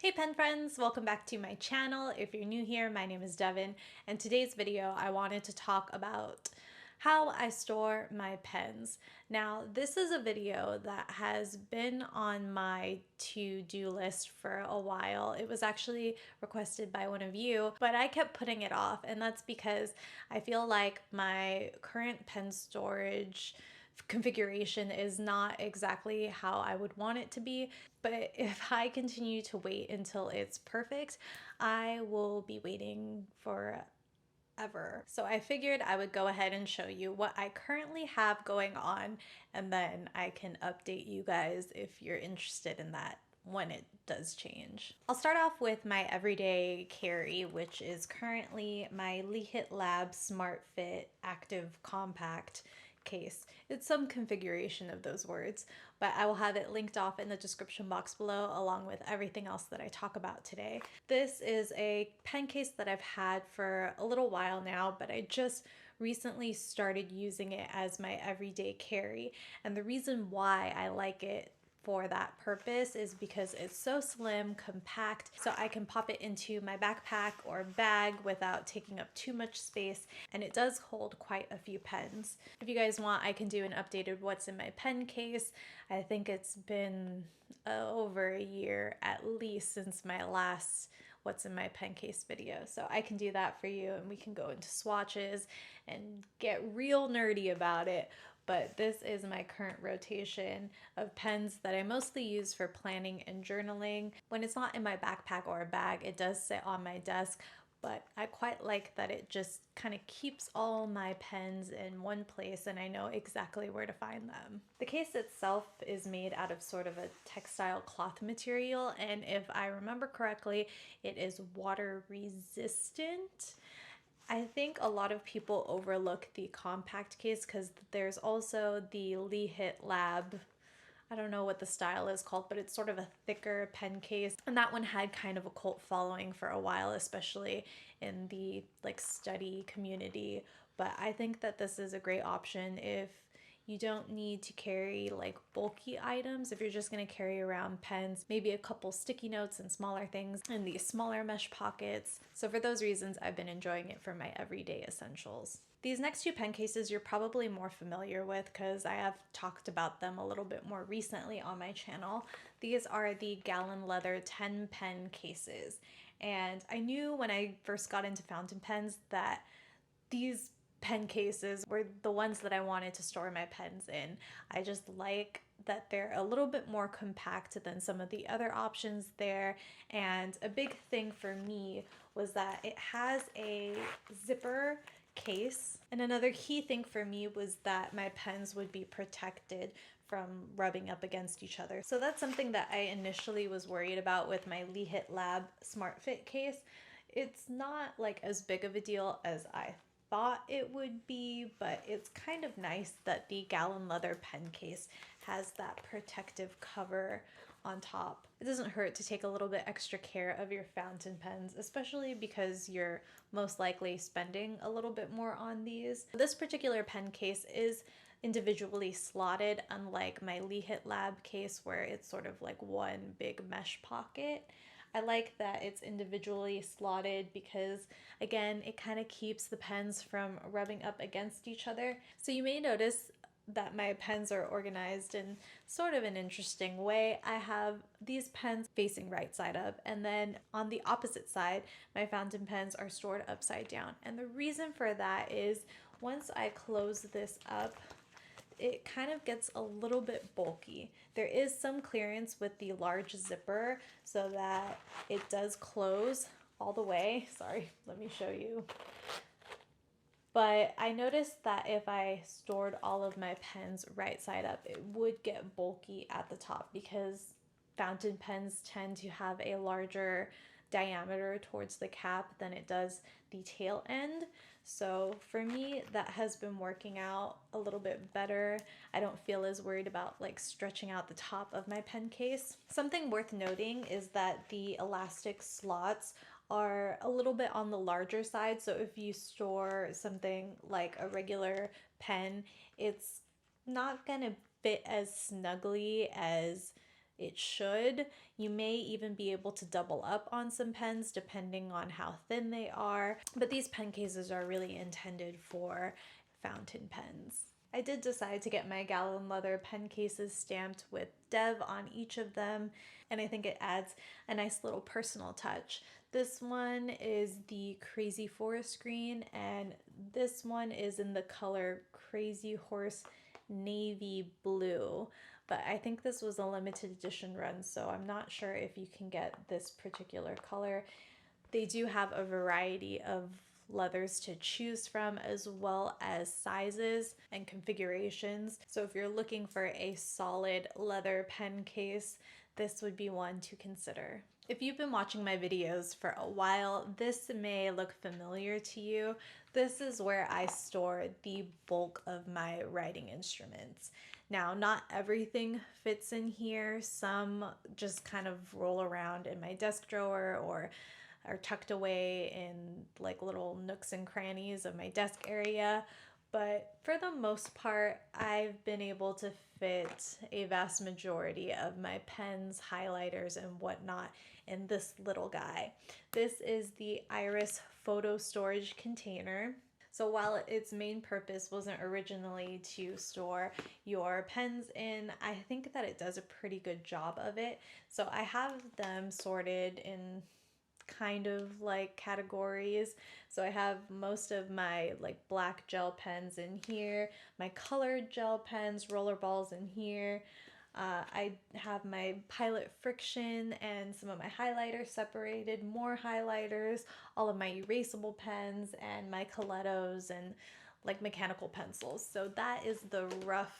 Hey pen friends, welcome back to my channel. If you're new here, my name is Devin, and today's video I wanted to talk about how I store my pens. Now, this is a video that has been on my to-do list for a while. It was actually requested by one of you, but I kept putting it off, and that's because I feel like my current pen storage configuration is not exactly how I would want it to be. But if I continue to wait until it's perfect, I will be waiting forever. So I figured I would go ahead and show you what I currently have going on, and then I can update you guys if you're interested in that when it does change. I'll start off with my everyday carry, which is currently my Lehit Lab Smart Fit Active Compact case. It's some configuration of those words, but I will have it linked off in the description box below along with everything else that I talk about today. This is a pen case that I've had for a little while now, but I just recently started using it as my everyday carry. And the reason why I like it for that purpose is because it's so slim, compact, so I can pop it into my backpack or bag without taking up too much space, and it does hold quite a few pens. If you guys want, I can do an updated what's in my pen case. I think it's been over a year at least since my last what's in my pen case video, so I can do that for you and we can go into swatches and get real nerdy about it. But this is my current rotation of pens that I mostly use for planning and journaling. When it's not in my backpack or a bag, it does sit on my desk, but I quite like that it just kind of keeps all my pens in one place and I know exactly where to find them. The case itself is made out of sort of a textile cloth material, and if I remember correctly, it is water resistant. I think a lot of people overlook the compact case because there's also the Lehit Lab, I don't know what the style is called, but it's sort of a thicker pen case. And that one had kind of a cult following for a while, especially in the study community. But I think that this is a great option if you don't need to carry bulky items. If you're just going to carry around pens, maybe a couple sticky notes and smaller things in these smaller mesh pockets. So for those reasons, I've been enjoying it for my everyday essentials. These next two pen cases you're probably more familiar with because I have talked about them a little bit more recently on my channel. These are the Gallon Leather 10 pen cases. And I knew when I first got into fountain pens that these pen cases were the ones that I wanted to store my pens in. I just like that they're a little bit more compact than some of the other options there. And a big thing for me was that it has a zipper case. And another key thing for me was that my pens would be protected from rubbing up against each other. So that's something that I initially was worried about with my Lehit Lab Smart Fit case. It's not as big of a deal as I thought it would be, but it's kind of nice that the Gallon Leather pen case has that protective cover on top. It doesn't hurt to take a little bit extra care of your fountain pens, especially because you're most likely spending a little bit more on these. This particular pen case is individually slotted, unlike my Lehit Lab case where it's sort of like one big mesh pocket. I like that it's individually slotted because, again, it kind of keeps the pens from rubbing up against each other. So you may notice that my pens are organized in sort of an interesting way. I have these pens facing right side up, and then on the opposite side, my fountain pens are stored upside down. And the reason for that is once I close this up, it kind of gets a little bit bulky. There is some clearance with the large zipper so that it does close all the way. Sorry, let me show you. But I noticed that if I stored all of my pens right side up, it would get bulky at the top because fountain pens tend to have a larger diameter towards the cap than it does the tail end. So for me, that has been working out a little bit better. I don't feel as worried about stretching out the top of my pen case. Something worth noting is that the elastic slots are a little bit on the larger side. So if you store something like a regular pen, it's not gonna fit as snugly as it should. You may even be able to double up on some pens depending on how thin they are, but these pen cases are really intended for fountain pens. I did decide to get my gallon leather pen cases stamped with Dev on each of them, and I think it adds a nice little personal touch. This one is the Crazy Forest Green, and this one is in the color Crazy Horse Navy Blue. But I think this was a limited edition run, so I'm not sure if you can get this particular color. They do have a variety of leathers to choose from, as well as sizes and configurations. So if you're looking for a solid leather pen case, this would be one to consider. If you've been watching my videos for a while, this may look familiar to you. This is where I store the bulk of my writing instruments. Now, not everything fits in here. Some just kind of roll around in my desk drawer or are tucked away in like little nooks and crannies of my desk area. But for the most part, I've been able to fit a vast majority of my pens, highlighters, and whatnot in this little guy. This is the Iris photo storage container. So while its main purpose wasn't originally to store your pens in, I think that it does a pretty good job of it. So I have them sorted in kind of like categories. So I have most of my like black gel pens in here, my colored gel pens, roller balls in here. I have my Pilot Friction and some of my highlighters separated, more highlighters, all of my erasable pens, and my Colettos and like mechanical pencils. So that is the rough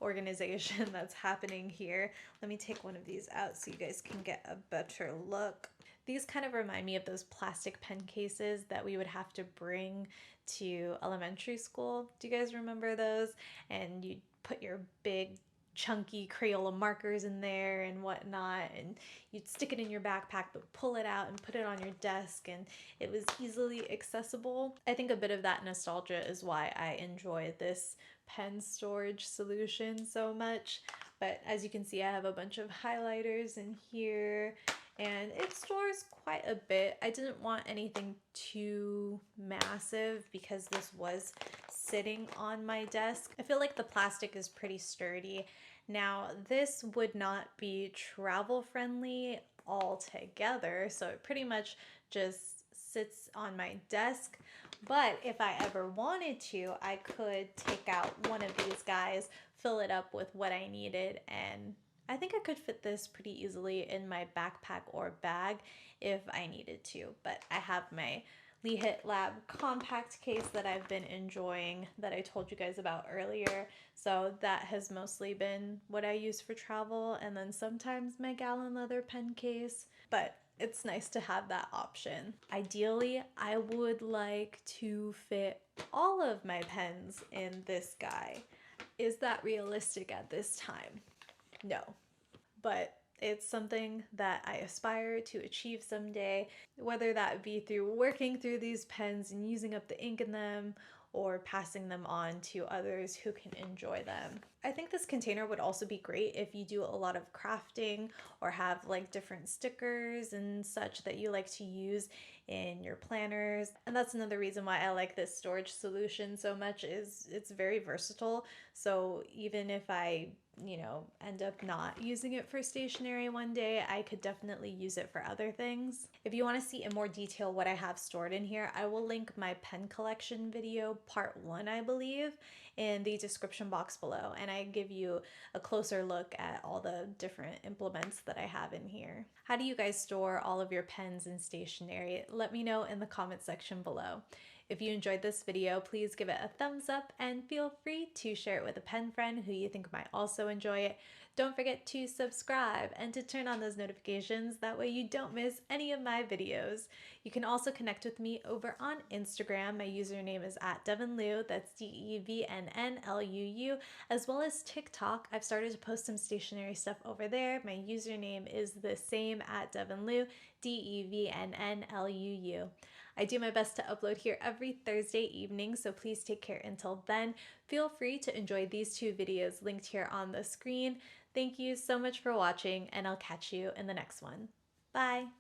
organization that's happening here. Let me take one of these out so you guys can get a better look. These kind of remind me of those plastic pen cases that we would have to bring to elementary school. Do you guys remember those? And you'd put your big chunky Crayola markers in there and whatnot, and you'd stick it in your backpack but pull it out and put it on your desk, and it was easily accessible. I think a bit of that nostalgia is why I enjoy this pen storage solution so much. But as you can see, I have a bunch of highlighters in here, and it stores quite a bit. I didn't want anything too massive because this was sitting on my desk. I feel like the plastic is pretty sturdy. Now, this would not be travel friendly altogether, so it pretty much just sits on my desk. But if I ever wanted to, I could take out one of these guys, fill it up with what I needed, and I think I could fit this pretty easily in my backpack or bag if I needed to. But I have my Lee Hit Lab compact case that I've been enjoying that I told you guys about earlier. So that has mostly been what I use for travel, and then sometimes my gallon leather pen case. But it's nice to have that option. Ideally, I would like to fit all of my pens in this guy. Is that realistic at this time? No, but it's something that I aspire to achieve someday, whether that be through working through these pens and using up the ink in them or passing them on to others who can enjoy them. I think this container would also be great if you do a lot of crafting or have like different stickers and such that you like to use in your planners. And that's another reason why I like this storage solution so much, is it's very versatile. So even if I end up not using it for stationery one day, I could definitely use it for other things. If you want to see in more detail what I have stored in here, I will link my pen collection video, part 1, I believe, in the description box below, and I give you a closer look at all the different implements that I have in here. How do you guys store all of your pens and stationery? Let me know in the comment section below. If you enjoyed this video, please give it a thumbs up and feel free to share it with a pen friend who you think might also enjoy it. Don't forget to subscribe and to turn on those notifications, that way you don't miss any of my videos. You can also connect with me over on Instagram. My username is @DevinLu, that's DEVNNLUU, as well as TikTok. I've started to post some stationery stuff over there. My username is the same, @DevinLu, DEVNNLUU. I do my best to upload here every Thursday evening, so please take care until then. Feel free to enjoy these two videos linked here on the screen. Thank you so much for watching, and I'll catch you in the next one. Bye!